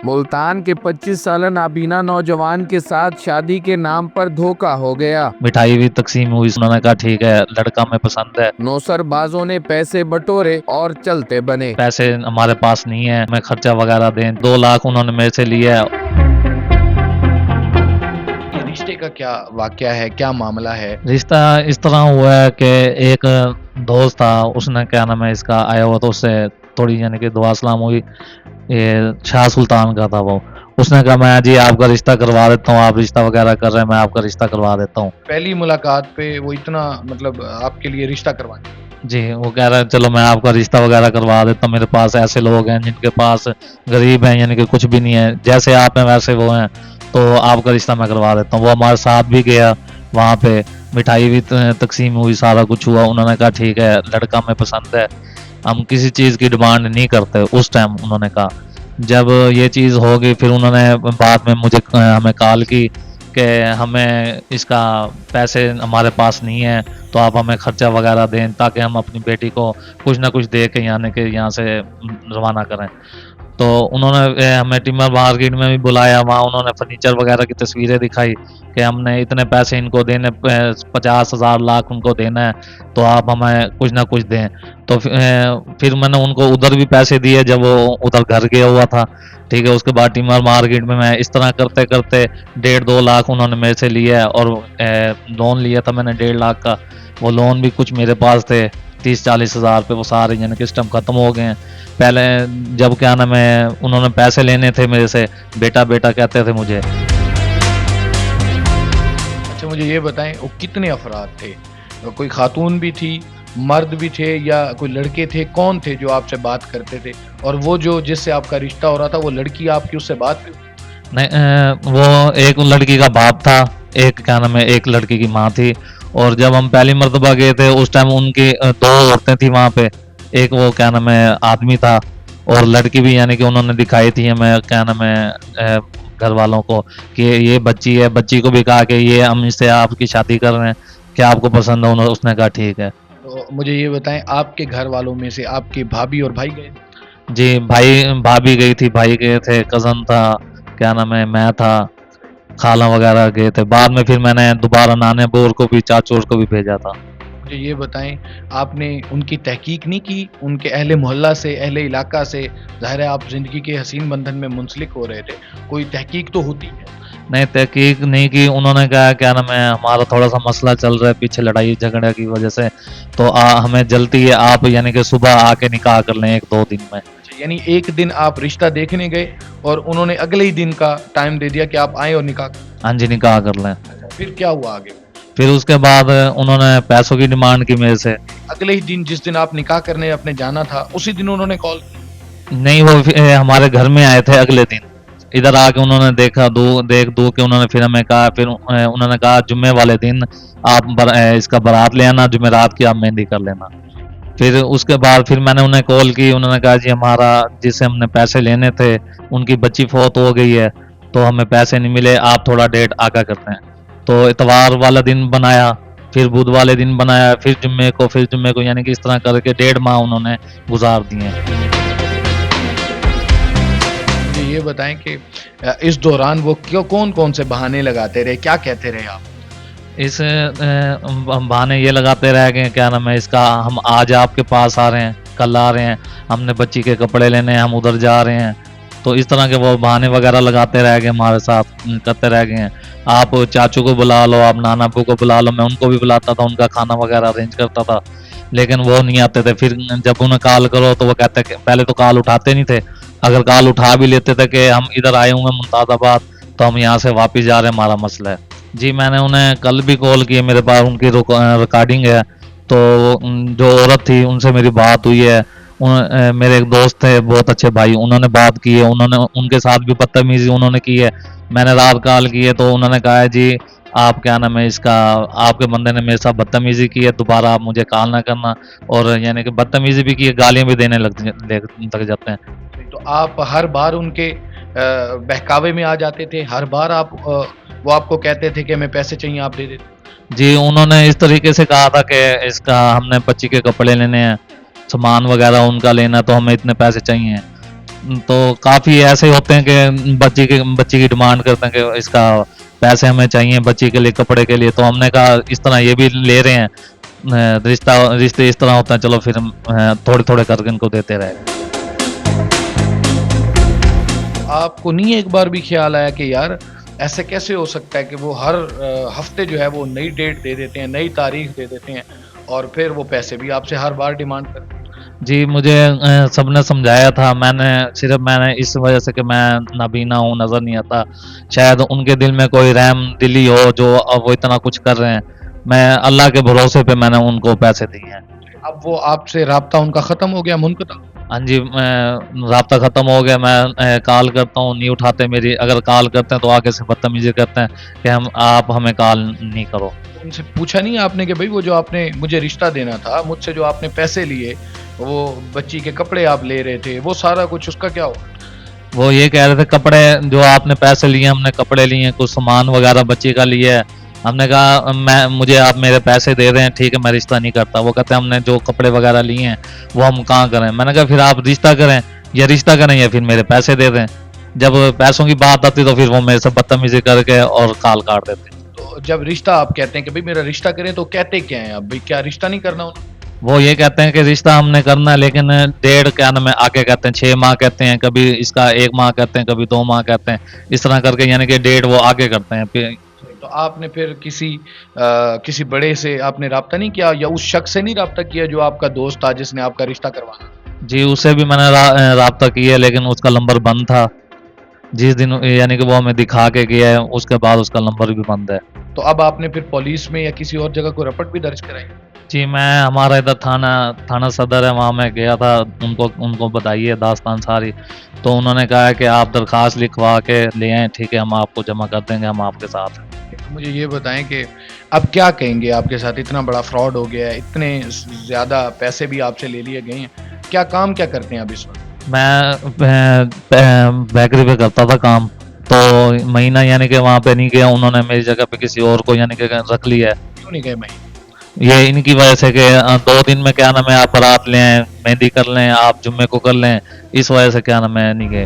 मुल्तान के 25 साल नाबीना नौजवान के साथ शादी के नाम पर धोखा हो गया। मिठाई भी तकसीम हुई, उन्होंने कहा ठीक है लड़का मैं पसंद है। नौसरबाजों ने पैसे बटोरे और चलते बने। पैसे हमारे पास नहीं है, मैं खर्चा वगैरह दें, 2 लाख उन्होंने मेरे से लिया है। ये रिश्ते का क्या वाकया है, क्या मामला है? रिश्ता इस तरह हुआ है कि एक दोस्त था, उसने क्या नाम है इसका आया हुआ, तो उससे थोड़ी यानी कि दुआ सलाम हुई। ये शाह सुल्तान का था वो। उसने कहा मैं जी आपका रिश्ता करवा देता हूँ, आप रिश्ता वगैरह कर रहे हैं, मैं आपका रिश्ता करवा देता हूँ। पहली मुलाकात पे वो इतना मतलब आपके लिए रिश्ता करवाने? जी वो कह रहा है चलो मैं आपका रिश्ता वगैरह करवा देता हूँ, मेरे पास ऐसे लोग हैं जिनके पास गरीब हैं यानी कि कुछ भी नहीं है, जैसे आप हैं वैसे वो हैं, तो आपका रिश्ता मैं करवा देता हूँ। वो हमारे साथ भी गया, वहाँ पे मिठाई भी तकसीम हुई, सारा कुछ हुआ। उन्होंने कहा ठीक है लड़का मैं पसंद है, हम किसी चीज़ की डिमांड नहीं करते उस टाइम उन्होंने कहा। जब ये चीज़ हो गई फिर उन्होंने बाद में मुझे हमें कॉल की कि हमें इसका पैसे हमारे पास नहीं है, तो आप हमें खर्चा वगैरह दें ताकि हम अपनी बेटी को कुछ ना कुछ दे के यहाँ से रवाना करें। तो उन्होंने हमें टिमर मार्केट में भी बुलाया, वहाँ उन्होंने फर्नीचर वगैरह की तस्वीरें दिखाई कि हमने इतने पैसे इनको देने, 50,000 लाख उनको देना है, तो आप हमें कुछ ना कुछ दें। तो फिर मैंने उनको उधर भी पैसे दिए जब वो उधर घर गया हुआ था, ठीक है। उसके बाद टिमर मार्केट में मैं इस तरह करते करते 1.5-2 लाख उन्होंने मेरे से लिया है, और लोन लिया था मैंने 1.5 लाख का। वो लोन भी कुछ मेरे पास थे 30-40 हज़ार पे, वो सारे यानी कि इस टाइम ख़त्म हो गए हैं। पहले जब क्या नाम है उन्होंने पैसे लेने थे मेरे से, बेटा बेटा कहते थे मुझे। अच्छा मुझे ये बताएं वो कितने अफराद थे? कोई खातून भी थी, मर्द भी थे, या कोई लड़के थे? कौन थे जो आपसे बात करते थे? और वो जो जिससे आपका रिश्ता हो रहा था वो लड़की आपकी उससे बात भी? नहीं वो एक लड़की का बाप था, एक क्या नाम है एक लड़की की माँ थी। और जब हम पहली मर्तबा गए थे उस टाइम उनकी 2 औरतें थी वहाँ पे, एक वो क्या नाम है आदमी था, और लड़की भी यानी कि उन्होंने दिखाई थी हमें क्या नाम है घर वालों को कि ये बच्ची है। बच्ची को भी कहा कि ये हम इससे आपकी शादी कर रहे हैं, क्या आपको पसंद है? उसने कहा ठीक है। तो मुझे ये बताएं आपके घर वालों में से आपके भाभी और भाई गए? जी भाई भाभी गई थी, भाई गए थे, कज़न था, क्या नाम है मैं था, खाला वगैरह गए थे। बाद में फिर मैंने दोबारा नाने बोर को भी, चाचोर को भी भेजा था। मुझे ये बताएं आपने उनकी तहकीक नहीं की, उनके अहले मोहल्ला से, अहले इलाका से? ज़ाहिर है आप ज़िंदगी के हसीन बंधन में मुंसलिक हो रहे थे, कोई तहकीक तो होती है। नहीं तहकीक नहीं की। उन्होंने कहा क्या नाम है हमारा थोड़ा सा मसला चल रहा है पीछे लड़ाई झगड़े की वजह से, तो हमें जल्दी है, आप यानी कि सुबह आके निकाह कर लें 1-2 दिन में। अच्छा, यानी एक दिन आप रिश्ता देखने गए और उन्होंने अगले ही दिन का टाइम दे दिया कि आप आए और निकाह करें? हाँ जी निकाह कर लें। अच्छा, फिर क्या हुआ आगे? फिर उसके बाद उन्होंने पैसों की डिमांड की मेरे से। अगले ही दिन जिस दिन आप निकाह करने अपने जाना था उसी दिन उन्होंने कॉल? नहीं वो हमारे घर में आए थे अगले दिन, इधर आके उन्होंने देखा देख दो के उन्होंने फिर हमें कहा, फिर उन्होंने कहा जुम्मे वाले दिन आप इसका बारात ले आना, जुमेरात की आप मेहंदी कर लेना। फिर उसके बाद फिर मैंने उन्हें कॉल की, उन्होंने कहा जी हमारा जिससे हमने पैसे लेने थे उनकी बच्ची फौत हो गई है, तो हमें पैसे नहीं मिले, आप थोड़ा डेट आगा करते हैं। तो इतवार वाला दिन बनाया, फिर बुध वाले दिन बनाया, फिर जुम्मे को यानी कि इस तरह करके 1.5 माह उन्होंने गुजार दिए। मुझे ये बताएं कि इस दौरान वो क्यों कौन कौन से बहाने लगाते रहे, क्या कहते रहे आप? इस बहाने ये लगाते रह गए क्या नाम है इसका, हम आज आपके पास आ रहे हैं, कल आ रहे हैं, हमने बच्ची के कपड़े लेने हैं, हम उधर जा रहे हैं। तो इस तरह के वो बहाने वगैरह लगाते रह गए, हमारे साथ करते रह गए हैं। आप चाचू को बुला लो, आप नाना अब्बू को बुला लो, मैं उनको भी बुलाता था, उनका खाना वगैरह अरेंज करता था, लेकिन वो नहीं आते थे। फिर जब उन्हें कॉल करो तो वो कहते कि पहले तो कॉल उठाते नहीं थे, अगर कॉल उठा भी लेते थे कि हम इधर आए हुए हैं मुमताज़ाबाद, तो हम यहाँ से वापस जा रहे हैं, हमारा मसला है। जी मैंने उन्हें कल भी कॉल की, मेरे पास उनकी रिकॉर्डिंग है। तो जो औरत थी उनसे मेरी बात हुई है, मेरे एक दोस्त थे बहुत अच्छे भाई, उन्होंने बात की है, उन्होंने उनके साथ भी बदतमीजी उन्होंने की है। मैंने रात कॉल की है तो उन्होंने कहा है जी आप क्या नाम है इसका, आपके बंदे ने मेरे साथ बदतमीजी की है, दोबारा आप मुझे कॉल ना करना। और यानी कि बदतमीजी भी की है, गालियाँ भी देने लग जाते हैं। तो आप हर बार उनके बहकावे में आ जाते थे? हर बार आप वो आपको कहते थे कि हमें पैसे चाहिए आप दे देते? जी उन्होंने इस तरीके से कहा था कि इसका हमने बच्ची के कपड़े लेने हैं, सामान वगैरह उनका लेना, तो हमें इतने पैसे चाहिए। तो काफ़ी ऐसे होते हैं कि बच्ची की डिमांड करते हैं कि इसका पैसे हमें चाहिए बच्ची के लिए कपड़े के लिए, तो हमने कहा इस तरह ये भी ले रहे हैं, रिश्ते इस तरह होते हैं, चलो फिर हम थोड़े थोड़े करके इनको देते रहे। आपको नहीं एक बार भी ख्याल आया कि यार ऐसे कैसे हो सकता है कि वो हर हफ्ते जो है वो नई डेट दे देते हैं, नई तारीख दे देते हैं और फिर वो पैसे भी आपसे हर बार डिमांड करते हैं? जी, मुझे सबने समझाया था, मैंने इस वजह से कि मैं नाबीना हूँ, नज़र नहीं आता, शायद उनके दिल में कोई रहम दिली हो जो अब वो इतना कुछ कर रहे हैं। मैं अल्लाह के भरोसे पे मैंने उनको पैसे दिए हैं। अब वो आपसे राब्ता उनका ख़त्म हो गया, मुनक़ता? हाँ जी, राब्ता ख़त्म हो गया, मैं कॉल करता हूँ, नहीं उठाते मेरी, अगर कॉल करते हैं तो आगे से बदतमीज़ी करते हैं कि आप हमें कॉल नहीं करो। उनसे पूछा नहीं आपने कि भाई वो जो आपने मुझे रिश्ता देना था, मुझसे जो आपने पैसे लिए, वो बच्ची के कपड़े आप ले रहे थे, वो सारा कुछ उसका क्या हुआ? वो ये कह रहे थे कपड़े जो आपने पैसे लिए, हमने कपड़े लिए, कुछ सामान वगैरह बच्ची का लिया है। हमने कहा मुझे आप मेरे पैसे दे रहे हैं, ठीक है मैं रिश्ता नहीं करता। वो कहते हैं हमने जो कपड़े वगैरह लिए हैं वो हम कहाँ करें। मैंने कहा फिर आप रिश्ता करें, या फिर मेरे पैसे दे दें। जब पैसों की बात आती तो फिर वो मेरे से बदतमीजी करके और कॉल काट देते। तो जब रिश्ता आप कहते हैं कि भाई मेरा रिश्ता करें तो कहते क्या हैं आप? भाई क्या रिश्ता नहीं करना उन्होंने? वो ये कहते हैं कि रिश्ता हमने करना है, लेकिन डेढ़ क्या नाम है आगे कहते हैं 6 माह कहते हैं, कभी इसका 1 माह कहते हैं, कभी 2 माह कहते हैं, इस तरह करके यानी कि डेट वो आगे करते हैं। फिर तो आपने फिर किसी बड़े से आपने राब्ता नहीं किया या उस शख्स से नहीं राब्ता किया जो आपका दोस्त था जिसने आपका रिश्ता करवाना? जी, उससे भी मैंने राब्ता किया, लेकिन उसका नंबर बंद था। जिस दिन यानी कि वो हमें दिखा के गया है, उसके बाद उसका नंबर भी बंद है। तो अब आपने फिर पुलिस में या किसी और जगह कोई रिपोर्ट भी दर्ज कराई? जी, मैं हमारा इधर थाना सदर है, वहाँ मैं गया था, उनको बताई है दास्तान सारी, तो उन्होंने कहा है कि आप दरख्वास्त लिखवा के ले आएँ, ठीक है हम आपको जमा कर देंगे, हम आपके साथ हैं। मुझे ये बताएं कि अब क्या कहेंगे, आपके साथ इतना बड़ा फ्रॉड हो गया है, इतने ज़्यादा पैसे भी आपसे ले लिए गए हैं, क्या करते हैं अब इस वक्त? मैं बेकरी पे करता था काम, तो महीना यानी कि वहाँ पे नहीं गया, उन्होंने मेरी जगह पे किसी और को यानी कि रख लिया है। क्यों नहीं गए भाई? ये इनकी वजह से कि 2 दिन में क्या नाम है आप बारात ले आएं, मेहंदी कर लें, आप जुम्मे को कर लें, इस वजह से क्या नाम है नहीं गए।